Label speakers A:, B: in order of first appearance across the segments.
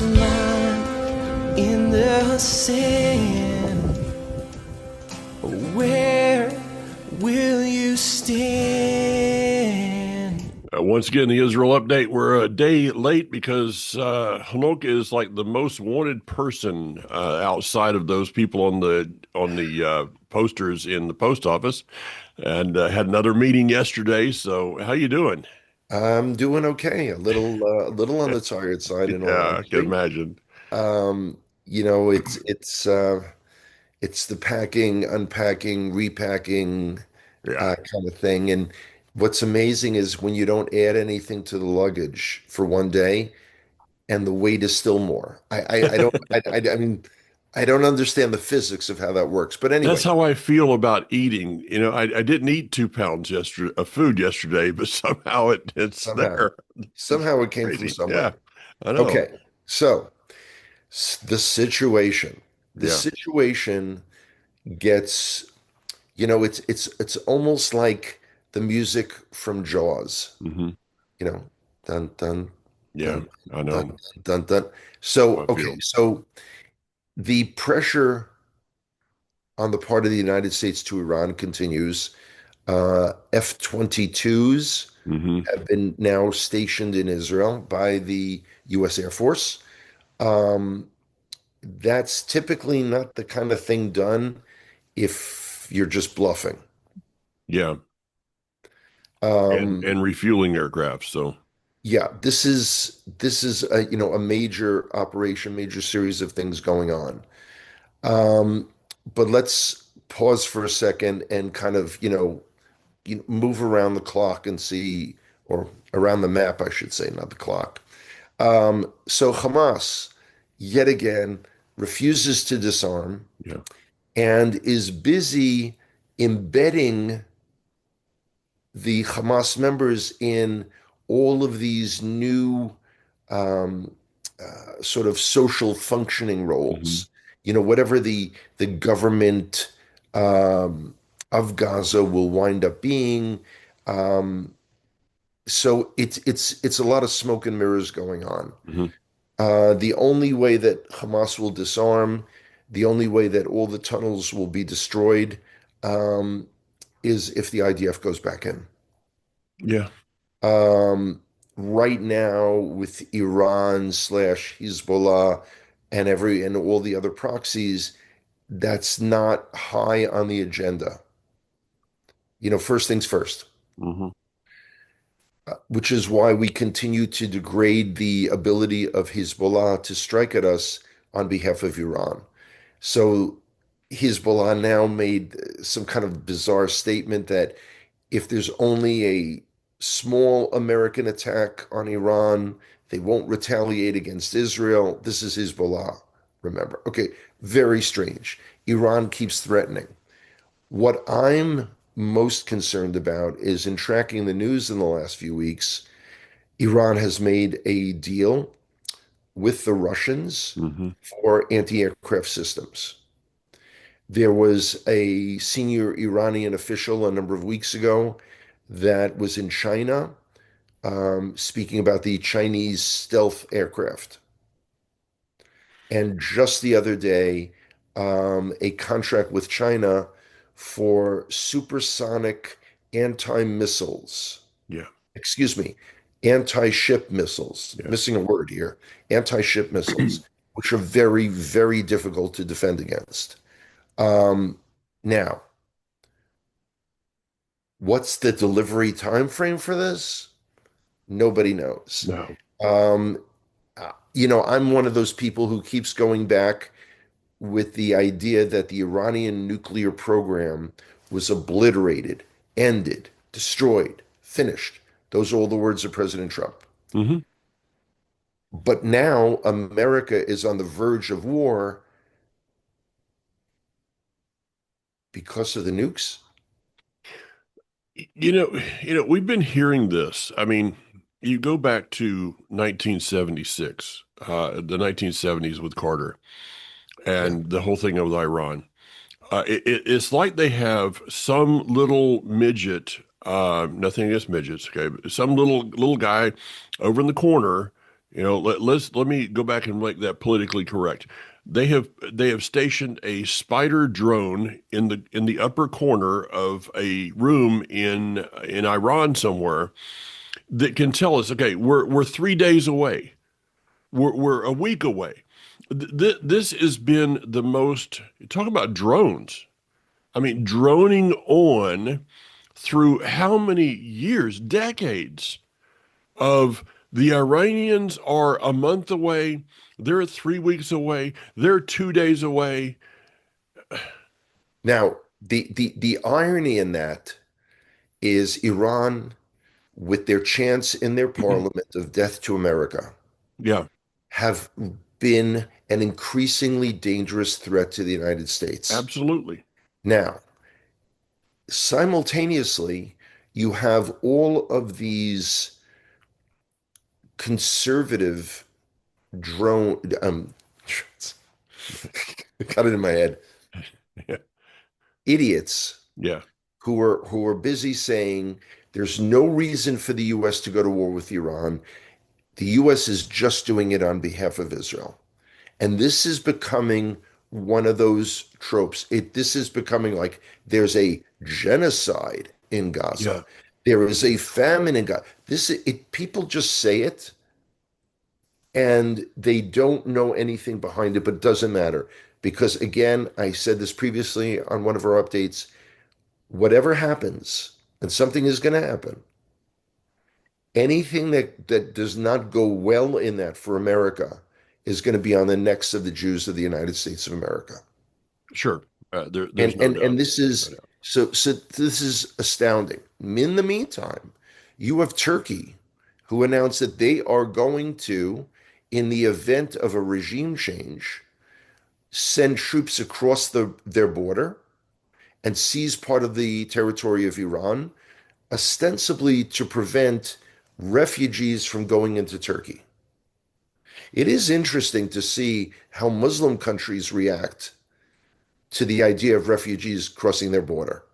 A: lost line in the sand. Where will you stand?
B: Once again, the Israel update. We're a day late because Hanukkah is like the most wanted person outside of those people on the posters in the post office, and had another meeting yesterday. So, how you doing?
C: I'm doing okay. A little on the tired side, in all
B: Yeah, I can
C: honesty.
B: imagine.
C: It's the packing, unpacking, repacking
B: Yeah,
C: kind of thing. And what's amazing is when you don't add anything to the luggage for one day, and the weight is still more. I mean, I don't understand the physics of how that works. But
B: that's
C: anyway,
B: how I feel about eating. I didn't eat 2 pounds yesterday of food yesterday, but somehow it's
C: somehow,
B: there. It's
C: somehow it came from
B: crazy. Yeah,
C: somewhere.
B: I know.
C: Okay, so the situation, the
B: Yeah.
C: situation gets, it's almost like the music from Jaws,
B: Hmm.
C: you know, dun dun
B: Yeah,
C: dun
B: I
C: dun
B: know
C: dun dun.
B: how
C: So,
B: I
C: okay,
B: feel.
C: so the pressure on the part of the United States to Iran continues. F-22s
B: Hmm.
C: have been now stationed in Israel by the U.S. Air Force. Um, that's typically not the kind of thing done if you're just bluffing.
B: Yeah, and
C: Um,
B: and refueling aircraft. So
C: Yeah, this is a major operation, major series of things going on. Um, but let's pause for a second and kind of, move around the clock and see, or around the map, I should say, not the clock. So Hamas, yet again, refuses to disarm
B: yeah.
C: and is busy embedding the Hamas members in all of these new um, sort of social functioning
B: Hmm.
C: roles. Whatever the government um, of Gaza will wind up being. Um, so it's a lot of smoke and mirrors going on.
B: Hmm.
C: The only way that Hamas will disarm, the only way that all the tunnels will be destroyed, um, is if the IDF goes back in.
B: Yeah.
C: Right now, with Iran slash Hezbollah and all the other proxies, that's not high on the agenda. First things first,
B: Hmm.
C: which is why we continue to degrade the ability of Hezbollah to strike at us on behalf of Iran. So Hezbollah now made some kind of bizarre statement that if there's only a small American attack on Iran, they won't retaliate against Israel. This is Hezbollah, remember. Okay, very strange. Iran keeps threatening. What I'm most concerned about is in tracking the news in the last few weeks, Iran has made a deal with the Russians
B: Hmm.
C: for anti-aircraft systems. There was a senior Iranian official a number of weeks ago that was in China, speaking about the Chinese stealth aircraft. And just the other day, a contract with China for supersonic anti-missiles,
B: Yeah.
C: excuse me, anti-ship missiles,
B: Yeah.
C: missing a word here, anti-ship missiles, which are very, very difficult to defend against. Um, Now, what's the delivery time frame for this? Nobody knows.
B: No.
C: Um, I'm one of those people who keeps going back with the idea that the Iranian nuclear program was obliterated, ended, destroyed, finished. Those are all the words of President Trump.
B: Hmm.
C: But now America is on the verge of war because of the nukes.
B: We've been hearing this. I mean, you go back to 1976, the 1970s with Carter
C: Yeah.
B: and the whole thing with Iran. It's like they have some little midget, nothing against midgets, okay, but some little guy over in the corner, Let me go back and make that politically correct. They have stationed a Spider drone in the upper corner of a room in Iran somewhere that can tell us, okay, we're 3 days away. We're a week away. This has been the most, talk about drones. I mean, droning on through how many years, decades of the Iranians are a month away, they're 3 weeks away, they're 2 days away.
C: Now, the irony in that is Iran, with their chance in their parliament of death to America,
B: Yeah,
C: have been an increasingly dangerous threat to the United States.
B: absolutely.
C: Now, simultaneously, you have all of these conservative drone, got it in my head,
B: Yeah,
C: idiots
B: yeah,
C: who are busy saying there's no reason for the US to go to war with Iran. The US is just doing it on behalf of Israel. And this is becoming one of those tropes. This is becoming like there's a genocide in
B: yeah.
C: Gaza. There is a famine in Gaza. People just say it and they don't know anything behind it, but it doesn't matter. Because again, I said this previously on one of our updates, whatever happens, and something is going to happen, anything that does not go well in that for America is going to be on the necks of the Jews of the United States of America.
B: Sure. There's
C: And
B: no
C: and
B: doubt.
C: and this
B: No
C: is
B: doubt.
C: so this is astounding. In the meantime, you have Turkey who announced that they are going to, in the event of a regime change, send troops across their border and seize part of the territory of Iran, ostensibly to prevent refugees from going into Turkey. It is interesting to see how Muslim countries react to the idea of refugees crossing their border,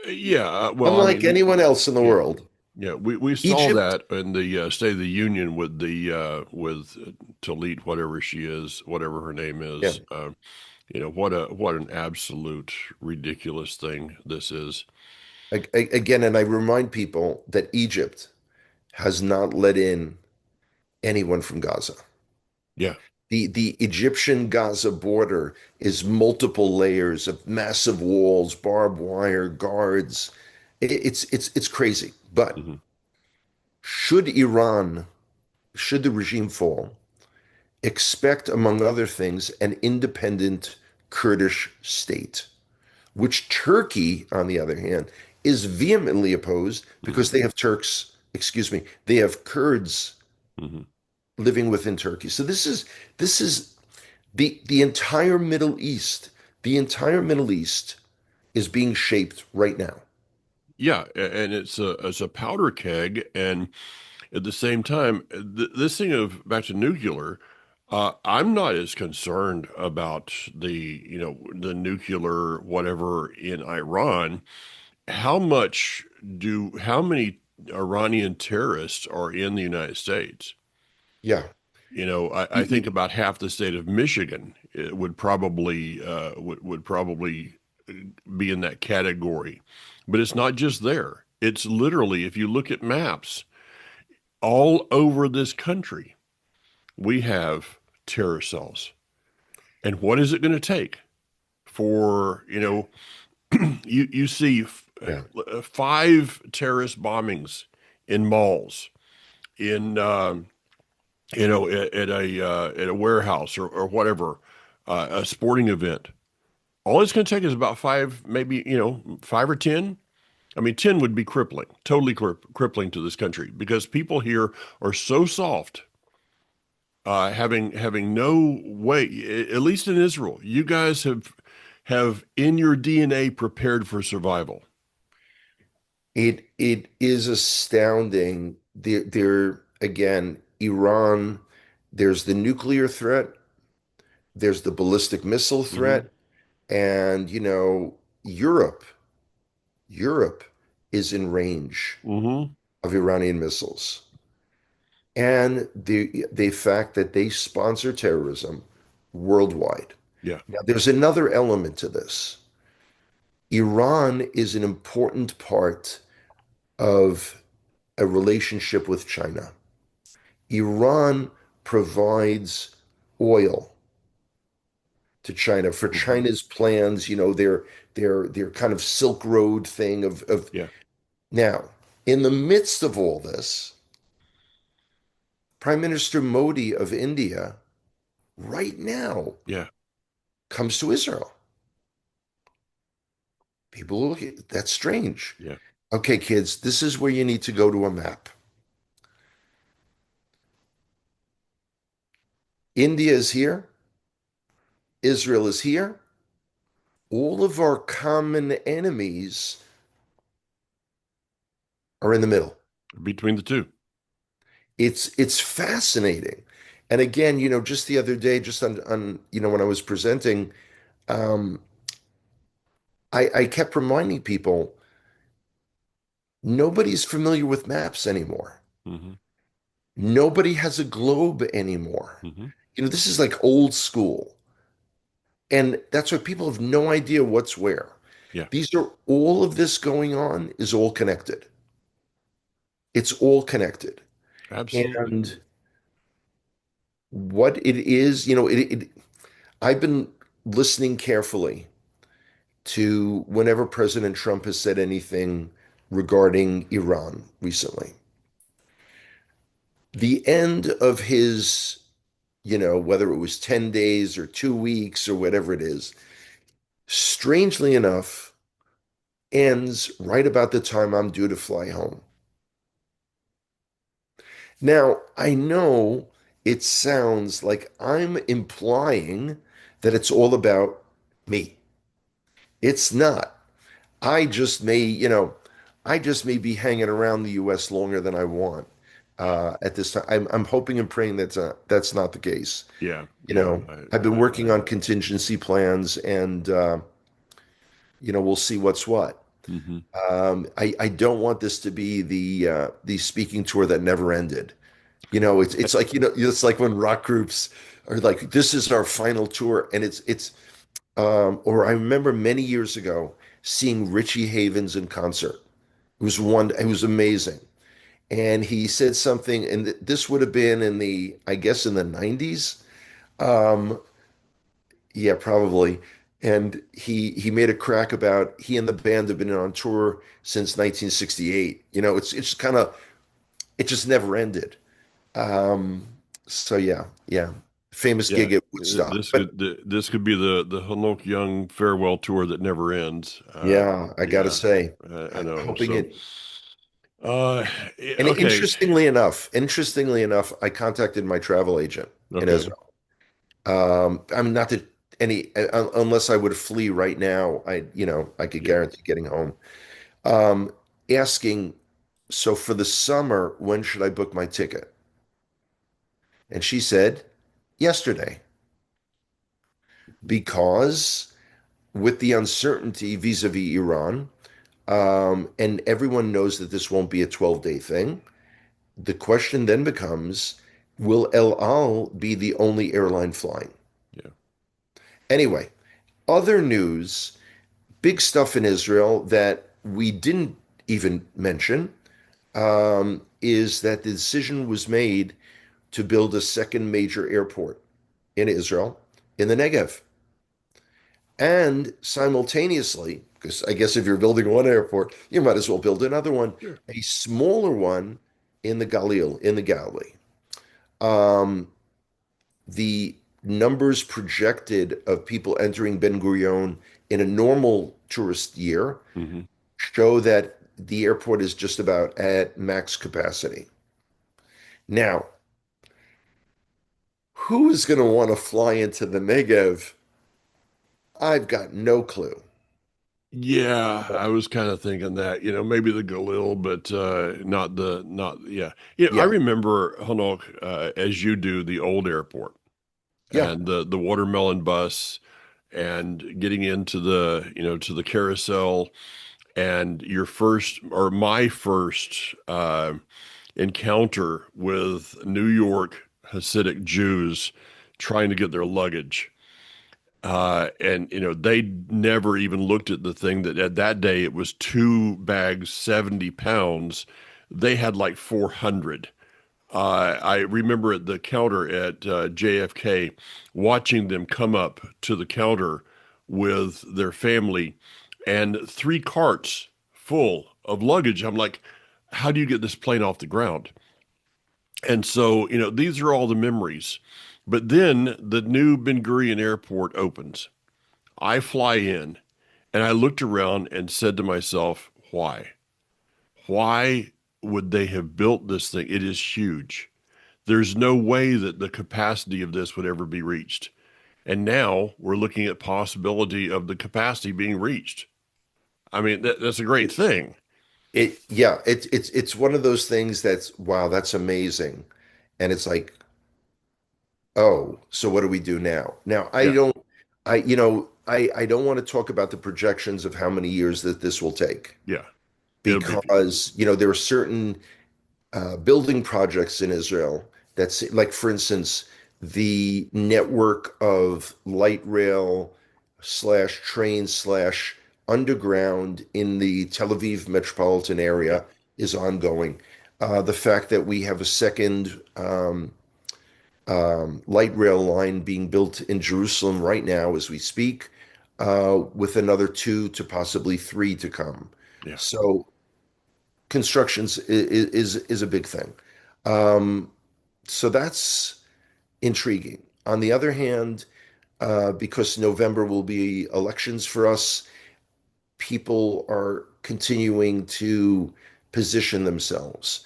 B: Yeah. Well, I
C: unlike
B: mean,
C: anyone else in the
B: yeah.
C: world.
B: Yeah, we saw
C: Egypt,
B: that in the State of the Union with the with Talit, whatever she is, whatever her name
C: yeah,
B: is. What an absolute ridiculous thing this is.
C: again, and I remind people that Egypt has not let in anyone from Gaza.
B: Yeah.
C: The Egyptian Gaza border is multiple layers of massive walls, barbed wire, guards. It's crazy. But
B: Hmm.
C: should Iran, should the regime fall, expect, among other things, an independent Kurdish state, which Turkey, on the other hand, is vehemently opposed
B: Hmm.
C: because they have Turks, excuse me, they have Kurds
B: Hmm.
C: living within Turkey. So this is the entire Middle East. The entire Middle East is being shaped right now.
B: Yeah, and it's a powder keg, and at the same time, this thing of back to nuclear, I'm not as concerned about the nuclear whatever in Iran. How many Iranian terrorists are in the United States?
C: Yeah.
B: I think about half the state of Michigan would probably be in that category. But it's not just there. It's literally, if you look at maps, all over this country, we have terror cells. And what is it going to take for, you see
C: Yeah.
B: five terrorist bombings in malls, in at a warehouse or whatever, a sporting event. All it's going to take is about five, maybe 5 or 10. I mean, 10 would be crippling, totally crippling to this country because people here are so soft, having no way. At least in Israel, you guys have in your DNA prepared for survival.
C: It is astounding. There again, Iran, there's the nuclear threat, there's the ballistic missile
B: Hmm.
C: threat, and Europe, Europe is in range
B: Hmm.
C: of Iranian missiles. and the fact that they sponsor terrorism worldwide.
B: Yeah.
C: Now, there's another element to this. Iran is an important part of a relationship with China. Iran provides oil to China for
B: Hmm.
C: China's plans, their kind of Silk Road thing of
B: Yeah.
C: now, in the midst of all this, Prime Minister Modi of India right now
B: Yeah.
C: comes to Israel. People look at that's strange.
B: Yeah.
C: Okay, kids, this is where you need to go to a map. India is here, Israel is here. All of our common enemies are in the middle.
B: Between the two.
C: It's fascinating. And again, just the other day, just on when I was presenting, um, I kept reminding people nobody's familiar with maps anymore.
B: Hmm.
C: Nobody has a globe anymore.
B: Hmm.
C: This is like old school. And that's why people have no idea what's where.
B: Yeah.
C: These are all of this going on is all connected. It's all connected.
B: Absolutely.
C: And what it is, I've been listening carefully to whenever President Trump has said anything regarding Iran recently. The end of his, whether it was 10 days or 2 weeks or whatever it is, strangely enough, ends right about the time I'm due to fly home. Now, I know it sounds like I'm implying that it's all about me. It's not. I just may, I just may be hanging around the US longer than I want at this time. I'm hoping and praying that's not the case.
B: Yeah. Yeah.
C: I've been
B: I
C: working on
B: hope.
C: contingency plans and we'll see what's what.
B: Hmm.
C: I don't want this to be the speaking tour that never ended. It's like it's like when rock groups are like, this is our final tour, and or I remember many years ago seeing Richie Havens in concert. It was amazing, and he said something, and this would have been I guess in the 90s. Um, yeah, probably. And he made a crack about he and the band have been on tour since 1968. It's kind of it just never ended. Um, so yeah, famous
B: Yeah.
C: gig at Woodstock. But
B: This could be the Hanok Young farewell tour that never ends.
C: yeah, I gotta
B: Yeah.
C: say,
B: I know.
C: hoping
B: So,
C: it. And
B: okay.
C: interestingly enough, I contacted my travel agent in
B: Okay.
C: Israel. I mean, not that unless I would flee right now, I could
B: Yeah.
C: guarantee getting home. Um, Asking, so for the summer, when should I book my ticket? And she said, yesterday, because with the uncertainty vis-a-vis Iran, and everyone knows that this won't be a 12-day thing. The question then becomes, will El Al be the only airline flying?
B: Yeah.
C: Anyway, other news, big stuff in Israel that we didn't even mention, is that the decision was made to build a second major airport in Israel in the Negev. And simultaneously, because I guess if you're building one airport, you might as well build another one,
B: Sure.
C: a smaller one in the Galil, in the Galilee. Um, the numbers projected of people entering Ben Gurion in a normal tourist year
B: Hmm.
C: show that the airport is just about at max capacity. Now, who is going to want to fly into the Negev? I've got no clue.
B: Yeah, I was kind of thinking that, maybe the Galil, but not yeah. Yeah, I
C: Yeah,
B: remember Hanok, as you do, the old airport
C: yeah,
B: and the watermelon bus and getting into to the carousel and your first or my first encounter with New York Hasidic Jews trying to get their luggage. And they never even looked at the thing that at that day it was 2 bags, 70 pounds. They had like 400. I remember at the counter at JFK watching them come up to the counter with their family and 3 carts full of luggage. I'm like, how do you get this plane off the ground? And so, these are all the memories. But then the new Ben Gurion Airport opens. I fly in and I looked around and said to myself, why? Why would they have built this thing? It is huge. There's no way that the capacity of this would ever be reached. And now we're looking at possibility of the capacity being reached. I mean, that's a great thing.
C: It's one of those things that's wow, that's amazing. And it's like, oh, so what do we do now? Now,
B: Yeah,
C: I don't want to talk about the projections of how many years that this will take
B: yeah. It'll be,
C: because, there are certain building projects in Israel that's like, for instance, the network of light rail slash train slash underground in the Tel Aviv metropolitan
B: yeah,
C: area is ongoing. The fact that we have a second light rail line being built in Jerusalem right now as we speak, with another two to possibly three to come.
B: yeah,
C: So constructions is a big thing. Um, so that's intriguing. On the other hand, because November will be elections for us, people are continuing to position themselves.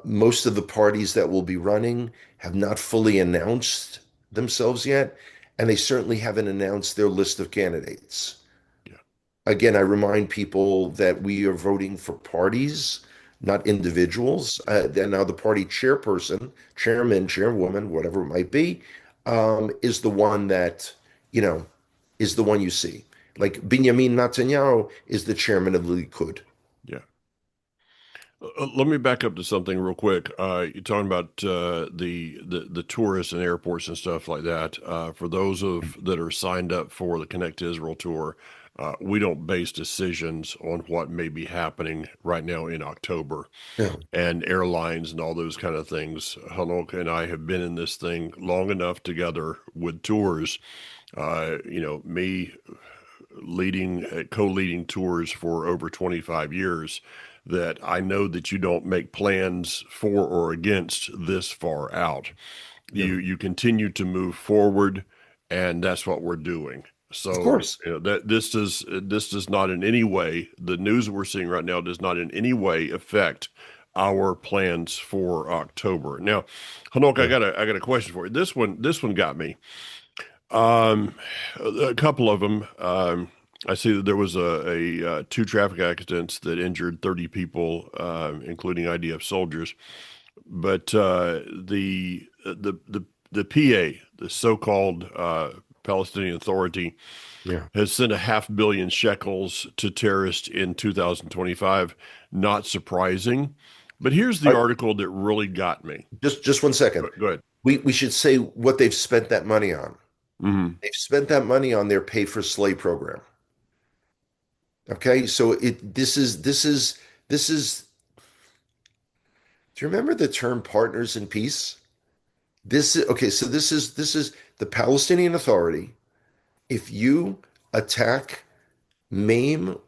C: Most of the parties that will be running have not fully announced themselves yet, and they certainly haven't announced their list of candidates.
B: yeah.
C: Again, I remind people that we are voting for parties, not individuals. And now the party chairperson, chairman, chairwoman, whatever it might be, is the one that, you know, is the one you see. Like Benjamin Netanyahu is the chairman of the Likud.
B: Yeah. Let me back up to something real quick. You're talking about the tourists and airports and stuff like that. For those of that are signed up for the Connect to Israel tour, we don't base decisions on what may be happening right now in October
C: Yeah.
B: and airlines and all those kind of things. Hanok and I have been in this thing long enough together with tours. Me co-leading tours for over 25 years, that I know that you don't make plans for or against this far out.
C: Yeah.
B: You continue to move forward, and that's what we're doing.
C: Of
B: So
C: course.
B: that this does not in any way, the news we're seeing right now does not in any way affect our plans for October. Now, Hanok,
C: Yeah.
B: I got a question for you. This one got me. Um, a couple of them. I see that there was a two traffic accidents that injured 30 people, including IDF soldiers. But the PA, the so-called Palestinian Authority,
C: Yeah.
B: has sent a 500,000,000 shekels to terrorists in 2025. Not surprising. But here's the
C: I,
B: article that really got me.
C: just 1 second.
B: Go ahead.
C: We should say what they've spent that money on.
B: Hmm.
C: They've spent that money on their pay for slay program. Okay, so this is. Do you remember the term partners in peace? This is okay. So this is the Palestinian Authority. If you attack, maim,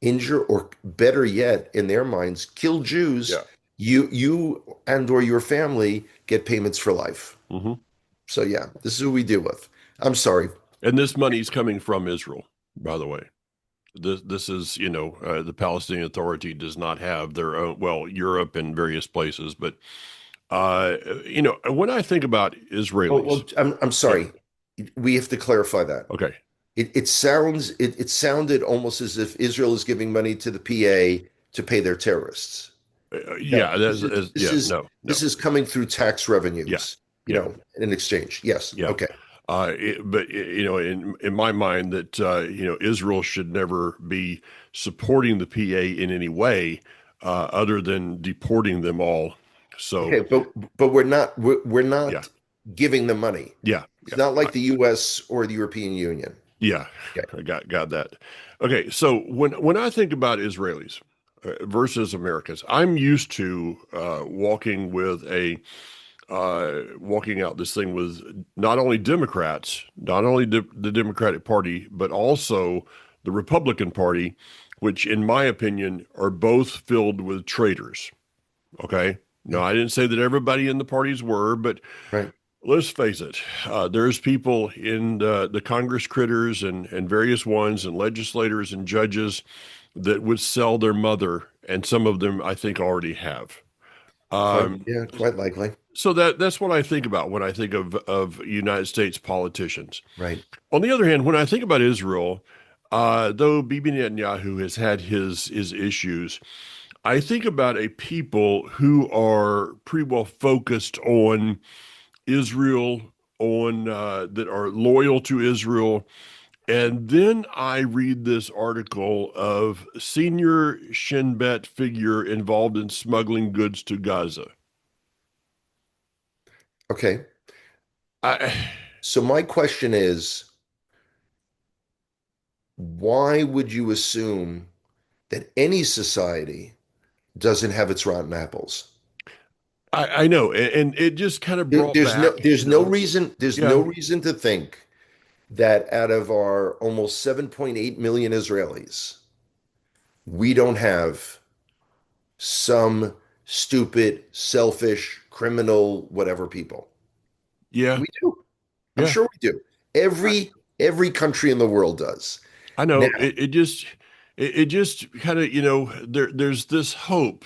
C: injure, or better yet, in their minds, kill Jews,
B: Yeah.
C: you and or your family get payments for life.
B: Hmm.
C: So yeah, this is who we deal with. I'm sorry.
B: And this money's coming from Israel, by the way. This is, the Palestinian Authority does not have their own, well, Europe and various places, but when I think about
C: Oh,
B: Israelis,
C: well, I'm
B: yeah,
C: sorry. We have to clarify that.
B: okay,
C: It sounded almost as if Israel is giving money to the PA to pay their terrorists. No,
B: yeah, yeah, no, no,
C: this is coming through tax
B: yeah,
C: revenues,
B: yeah,
C: in exchange. Yes.
B: yeah.
C: Okay.
B: But in my mind, that Israel should never be supporting the PA in any way. other than deporting them all. So,
C: Okay, but we're
B: yeah,
C: not giving them money.
B: yeah,
C: It's
B: yeah,
C: not like the US or the European Union.
B: yeah.
C: Okay.
B: I got that. Okay, so when I think about Israelis versus Americans, I'm used to walking out this thing with not only Democrats, not only the Democratic Party, but also the Republican Party, which, in my opinion, are both filled with traitors. Okay. No,
C: Yeah,
B: I didn't say that everybody in the parties were, but
C: right.
B: let's face it, there's people in the Congress critters and various ones and legislators and judges that would sell their mother, and some of them I think already have.
C: Quite,
B: Um,
C: yeah, quite likely.
B: so that's what I think about when I think of United States politicians.
C: Right.
B: On the other hand, when I think about Israel, though Bibi Netanyahu has had his issues, I think about a people who are pretty well focused on Israel, on that are loyal to Israel. And then I read this article of senior Shin Bet figure involved in smuggling goods to Gaza.
C: Okay.
B: I,
C: So my question is, why would you assume that any society doesn't have its rotten apples?
B: I know, and it just kind of
C: There-
B: brought
C: There's no
B: back,
C: there's no reason there's no
B: yeah,
C: reason to think that out of our almost 7.8 million Israelis, we don't have some stupid, selfish, criminal, whatever people.
B: yeah,
C: We do. I'm
B: yeah.
C: sure we do.
B: I,
C: Every country in the world does.
B: I
C: Now,
B: know it just kind of, there's this hope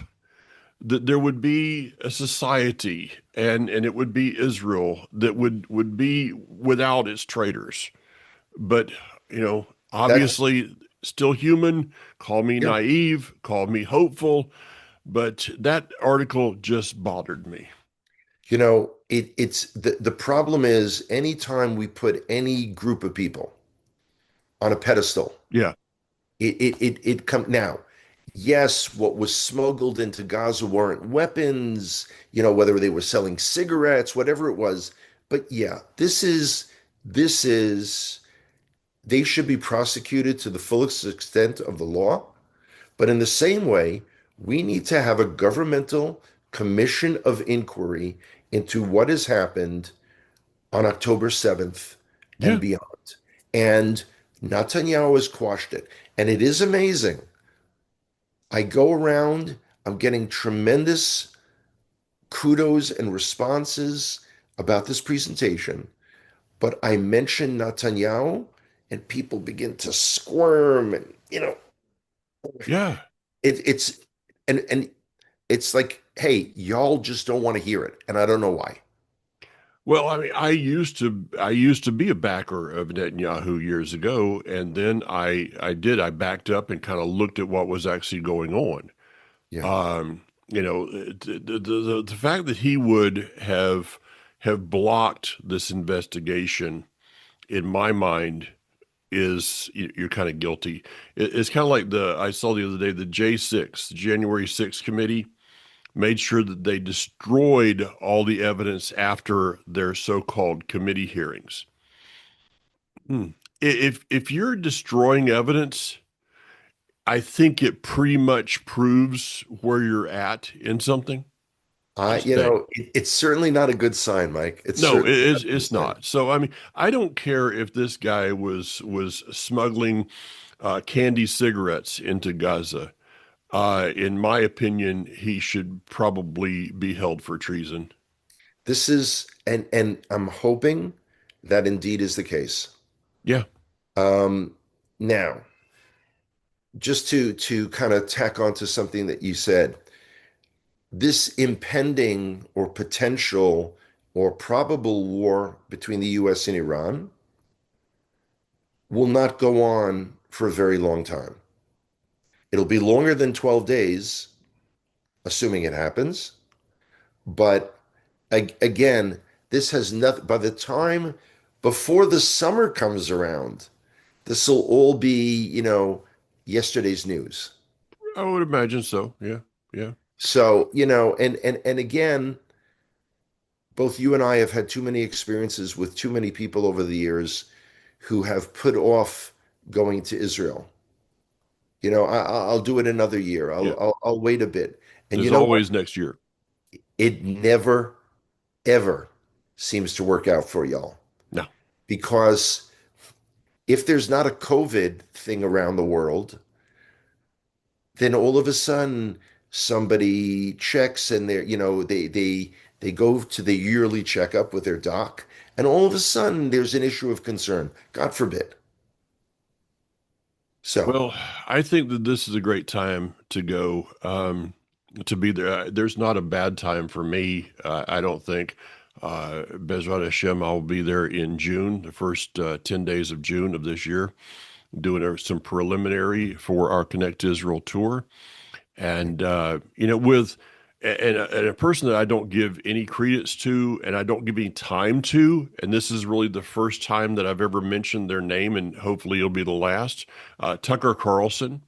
B: that there would be a society and it would be Israel that would be without its traitors. But,
C: that's
B: obviously still human, call me
C: yeah.
B: naive, call me hopeful, but that article just bothered me.
C: It's the problem is anytime we put any group of people on a pedestal,
B: Yeah.
C: it come now. Yes, what was smuggled into Gaza weren't weapons, whether they were selling cigarettes, whatever it was. But yeah, this is they should be prosecuted to the fullest extent of the law. But in the same way, we need to have a governmental commission of inquiry into what has happened on October 7th and
B: Yeah.
C: beyond. And Netanyahu has quashed it. And it is amazing. I go around, I'm getting tremendous kudos and responses about this presentation, but I mention Netanyahu and people begin to squirm and
B: Yeah.
C: it's and it's like, hey, y'all just don't want to hear it. And I don't know why.
B: Well, I mean, I used to be a backer of Netanyahu years ago, and then I backed up and kind of looked at what was actually going on.
C: Yeah.
B: Um, the fact that he would have blocked this investigation, in my mind, is you're kind of guilty. It's kind of like the I saw the other day the J6, the January 6th committee made sure that they destroyed all the evidence after their so-called committee hearings. Hmm. If you're destroying evidence, I think it pretty much proves where you're at in something. Just saying.
C: It's certainly not a good sign, Mike. It's
B: No,
C: certainly not a good
B: it's
C: sign.
B: not. So I mean, I don't care if this guy was smuggling candy cigarettes into Gaza. In my opinion, he should probably be held for treason.
C: This is and I'm hoping that indeed is the case.
B: Yeah.
C: Now, just to kind of tack on to something that you said, this impending or potential or probable war between the US and Iran will not go on for a very long time. It'll be longer than 12 days, assuming it happens. But again, this has nothing, by the time before the summer comes around, this will all be, yesterday's news.
B: I would imagine so. Yeah. Yeah.
C: So, and again, both you and I have had too many experiences with too many people over the years who have put off going to Israel. I'll do it another year.
B: Yeah.
C: I'll wait a bit. And you
B: There's
C: know what?
B: always next year.
C: It never, ever seems to work out for y'all
B: No.
C: because if there's not a COVID thing around the world, then all of a sudden somebody checks and they go to the yearly checkup with their doc, and all of a sudden there's an issue of concern. God forbid. So,
B: Well, I think that this is a great time to go, to be there. There's not a bad time for me, I don't think. Bezrat Hashem, I'll be there in June, the first 10 days of June of this year, doing some preliminary for our Connect to Israel tour. And with and a person that I don't give any credence to and I don't give any time to, and this is really the first time that I've ever mentioned their name, and hopefully it'll be the last. Tucker Carlson.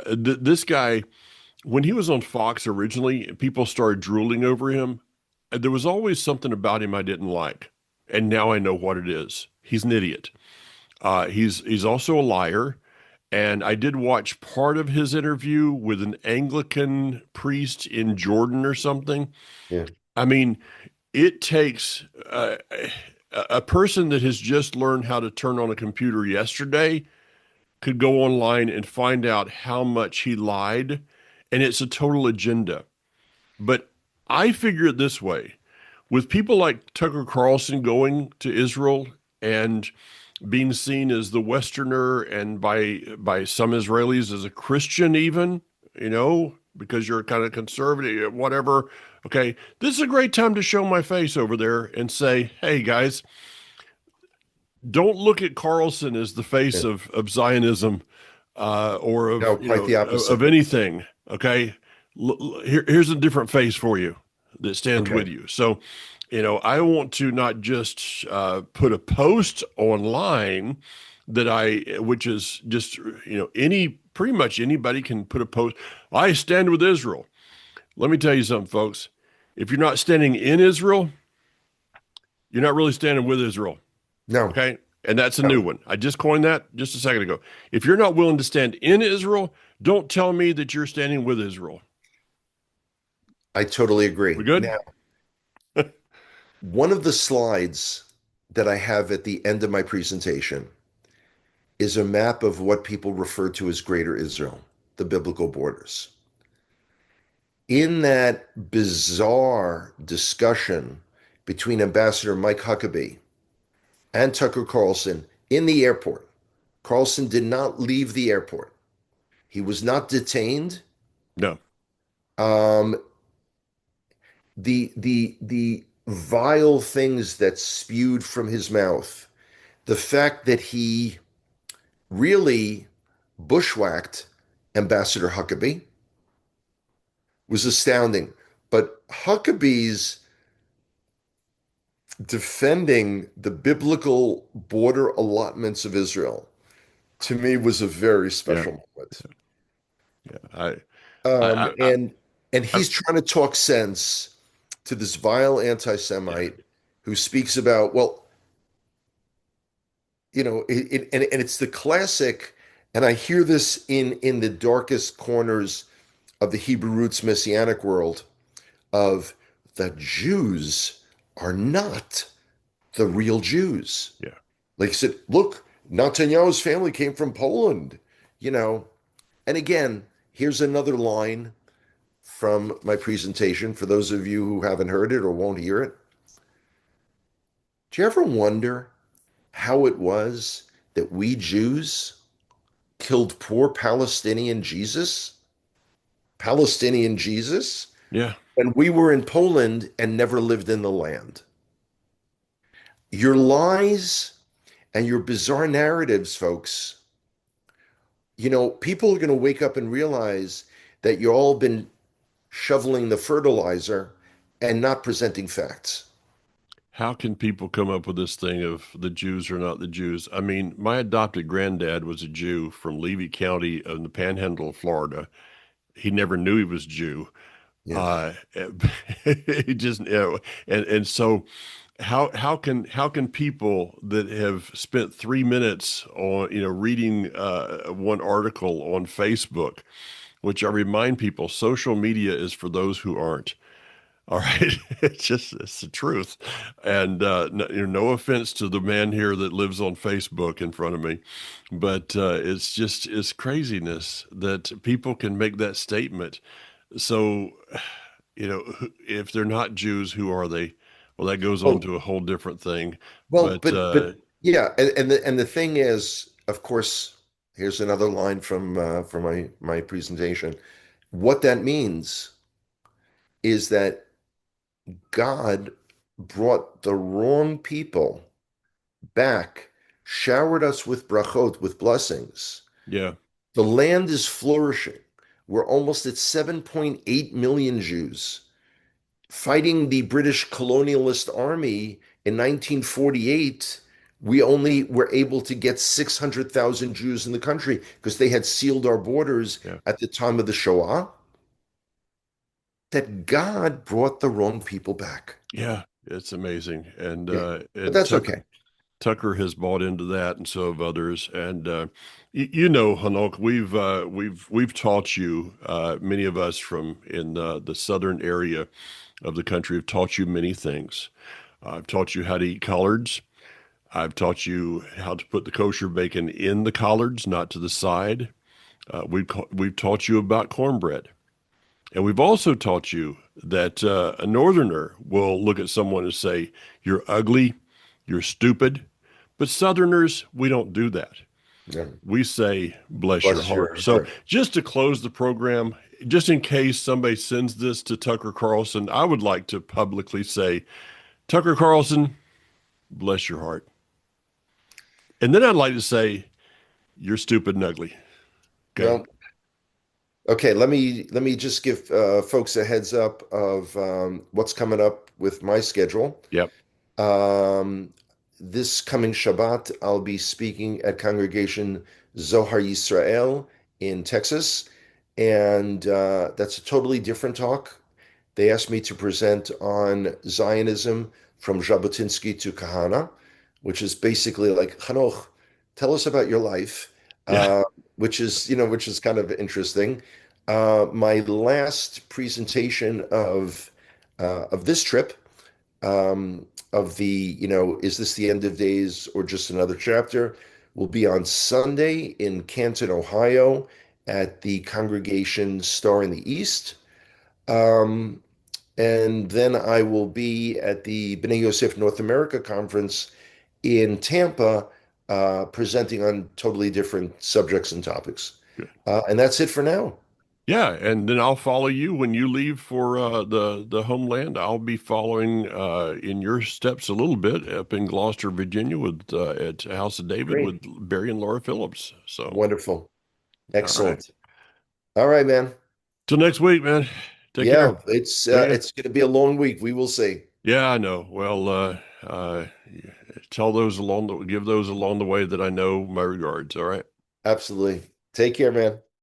B: This guy, when he was on Fox originally, people started drooling over him. There was always something about him I didn't like, and now I know what it is. He's an idiot. He's also a liar. And I did watch part of his interview with an Anglican priest in Jordan or something.
C: yeah.
B: I mean, it takes a person that has just learned how to turn on a computer yesterday could go online and find out how much he lied, and it's a total agenda. But I figure it this way, with people like Tucker Carlson going to Israel and being seen as the Westerner and by some Israelis as a Christian even, because you're kind of conservative, whatever. Okay, this is a great time to show my face over there and say, hey guys, don't look at Carlson as the face
C: Yeah.
B: of Zionism, or of
C: No, quite the opposite.
B: of anything. Okay, here's a different face for you that stands
C: Okay.
B: with you. So, I want to not just put a post online which is just pretty much anybody can put a post. I stand with Israel. Let me tell you something, folks. If you're not standing in Israel, you're not really standing with Israel.
C: No,
B: Okay. And that's a
C: no,
B: new one. I just coined that just a second ago. If you're not willing to stand in Israel, don't tell me that you're standing with Israel.
C: I totally agree.
B: We good?
C: Now, one of the slides that I have at the end of my presentation is a map of what people refer to as Greater Israel, the biblical borders. In that bizarre discussion between Ambassador Mike Huckabee and Tucker Carlson in the airport, Carlson did not leave the airport. He was not detained.
B: No.
C: Um, the vile things that spewed from his mouth, the fact that he really bushwhacked Ambassador Huckabee was astounding. But Huckabee's defending the biblical border allotments of Israel to me was a very
B: Yeah.
C: special moment.
B: Yeah. I,
C: Um,
B: I, I,
C: and and
B: I
C: he's trying to talk sense to this vile
B: yeah.
C: anti-Semite who speaks about, well, and it's the classic, and I hear this in the darkest corners of the Hebrew roots Messianic world of the Jews are not the real Jews.
B: Yeah.
C: Like I said, look, Netanyahu's family came from Poland, you know. And again, here's another line from my presentation for those of you who haven't heard it or won't hear it. Do you ever wonder how it was that we Jews killed poor Palestinian Jesus? Palestinian Jesus?
B: Yeah.
C: And we were in Poland and never lived in the land. Your lies and your bizarre narratives, folks, people are going to wake up and realize that you've all been shoveling the fertilizer and not presenting facts.
B: How can people come up with this thing of the Jews are not the Jews? I mean, my adopted granddad was a Jew from Levy County in the Panhandle of Florida. he never knew he was Jew.
C: Yeah.
B: He just, and so how can people that have spent 3 minutes on, reading one article on Facebook, which I remind people, social media is for those who aren't. All right. It's the truth. And no, no offense to the man here that lives on Facebook in front of me, but it's craziness that people can make that statement. So, if they're not Jews, who are they? Well, that goes on
C: Well,
B: to a whole different thing.
C: well,
B: But
C: but yeah, and the thing is, of course, here's another line from my presentation. What that means is that God brought the wrong people back, showered us with brachot, with blessings.
B: yeah,
C: The land is flourishing. We're almost at 7.8 million Jews fighting the British colonialist army in 1948. We only were able to get 600,000 Jews in the country because they had sealed our borders
B: yeah,
C: at the time of the Shoah. That God brought the wrong people back.
B: yeah, it's amazing. And
C: Yeah, but
B: and
C: that's
B: Tucker
C: okay.
B: Tucker has bought into that, and so have others. And Hanok, we've taught you, many of us from in the southern area of the country have taught you many things. I've taught you how to eat collards. I've taught you how to put the kosher bacon in the collards, not to the side. We've taught you about cornbread, and we've also taught you that a northerner will look at someone and say, "You're ugly, you're stupid." But Southerners, we don't do that.
C: Yeah.
B: We say, bless your
C: Bless
B: heart.
C: your
B: So,
C: heart.
B: just to close the program, just in case somebody sends this to Tucker Carlson, I would like to publicly say, Tucker Carlson, bless your heart. And then I'd like to say, you're stupid and ugly. Okay.
C: Well, okay, let me just give folks a heads up of what's coming up with my schedule.
B: Yep.
C: Um, this coming Shabbat, I'll be speaking at Congregation Zohar Yisrael in Texas, and that's a totally different talk. They asked me to present on Zionism from Jabotinsky to Kahana, which is basically like, Hanoch, tell us about your life,
B: Yeah.
C: uh, which is kind of interesting. My last presentation of this trip, of the, is this the end of days or just another chapter, will be on Sunday in Canton, Ohio, at the Congregation Star in the East. Um, and then I will be at the B'nai Yosef North America Conference in Tampa, presenting on totally different subjects and topics. And that's it for now.
B: Yeah, and then I'll follow you when you leave for the homeland. I'll be following in your steps a little bit up in Gloucester, Virginia, with at House of David
C: Great.
B: with Barry and Laura Phillips. So,
C: Wonderful.
B: all right.
C: Excellent. All right, man.
B: Till next week, man. Take care.
C: Yeah, it's
B: See
C: uh,
B: ya.
C: it's going to be a long week. We will see.
B: Yeah, I know. Well, give those along the way that I know my regards. All right.
C: Absolutely. Take care, man.